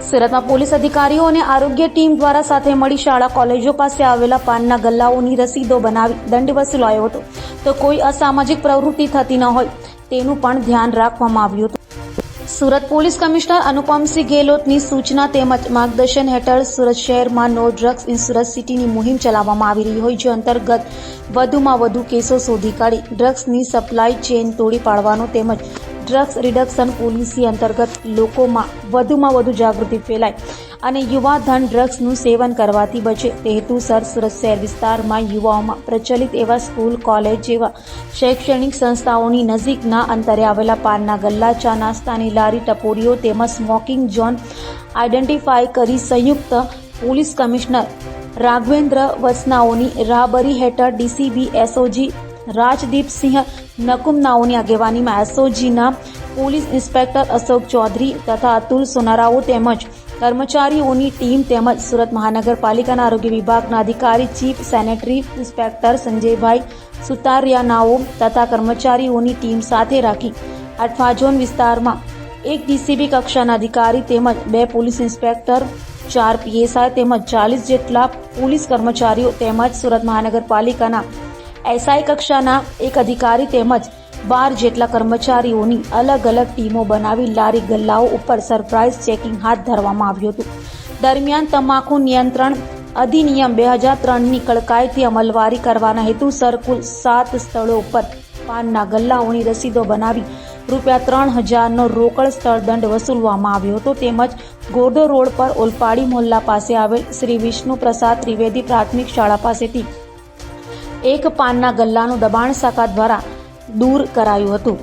સુરતમાં પોલીસ અધિકારીઓ અને આરોગ્ય ટીમ દ્વારા સાથે મળી શાળા કોલેજો પાસે આવેલા પાનના ગલ્લાઓની રસીદો બનાવી દંડ વસૂલાયો હતો, તો કોઈ અસામાજિક પ્રવૃત્તિ થતી ન હોય તેનું પણ ધ્યાન રાખવામાં આવ્યું હતું. સુરત પોલીસ કમિશનર અનુપમસિંહ ગેહલોતની સૂચના તેમજ માર્ગદર્શન હેઠળ સુરત શહેરમાં નો ડ્રગ્સ ઇન સુરત સિટીની મુહિમ ચલાવવામાં આવી રહી હોય, જે અંતર્ગત વધુમાં વધુ કેસો શોધી કાઢી ડ્રગ્સની સપ્લાય ચેઇન તોડી પાડવાનો તેમજ ડ્રગ્સ રિડક્શન પોલિસી અંતર્ગત લોકોમાં વધુમાં વધુ જાગૃતિ ફેલાય અને યુવા ધન ડ્રગ્સનું સેવન કરવાથી બચે તે હેતુસર સુરત શહેર વિસ્તારમાં યુવાઓમાં પ્રચલિત એવા સ્કૂલ, કોલેજ જેવા શૈક્ષણિક સંસ્થાઓની નજીકના અંતરે આવેલા પાનના ગલ્લા, ચા નાસ્તાની લારી, ટપોરીઓ તેમજ સ્મોકિંગ ઝોન આઈડેન્ટિફાઈ કરી સંયુક્ત પોલીસ કમિશનર રાઘવેન્દ્ર વસનાઓની રાહબરી હેઠળ ડીસીબી એસઓજી રાજદીપસિંહ નકુમનાઓની આગેવાનીમાં એસઓજીના પોલીસ ઇન્સ્પેક્ટર અશોક ચૌધરી તથા અતુલ સોનારાઓ તેમજ કર્મચારીઓની ટીમ તેમજ સુરત મહાનગરપાલિકાના આરોગ્ય વિભાગના અધિકારી ચીફ સેનેટરી ઇન્સ્પેક્ટર સંજયભાઈ સુતારિયાનાઓ તથા કર્મચારીઓની ટીમ સાથે રાખી અઠવા ઝોન વિસ્તારમાં એક ડીસીબી કક્ષાના અધિકારી તેમજ 2 પોલીસ ઇન્સ્પેક્ટર, 4 પીએસઆઈ તેમજ 40 જેટલા પોલીસ કર્મચારીઓ તેમજ સુરત મહાનગરપાલિકાના એસઆઈ કક્ષાના એક અધિકારી તેમજ 12 જેટલા કર્મચારીઓની અલગ અલગ ટીમો બનાવી લારી ગલ્લાઓ ઉપર સરપ્રાઇઝ ચેકિંગ હાથ ધરવામાં આવ્યું હતું. દરમિયાન તમાકુ નિયંત્રણ અધિનિયમ 2003ની કડકાઈથી અમલવારી કરવાના હેતુસર કુલ 7 સ્થળો ઉપર પાનના ગલ્લાઓની રસીદો બનાવી ₹3000નો રોકડ સ્થળ દંડ વસૂલવામાં આવ્યો હતો. તેમજ ગોરધો રોડ પર ઓલપાડી મોહલ્લા પાસે આવેલ શ્રી વિષ્ણુ પ્રસાદ ત્રિવેદી પ્રાથમિક શાળા પાસેથી એક પાનના ગલ્લાનું દબાણ શાખા દ્વારા દૂર કરાયું હતું.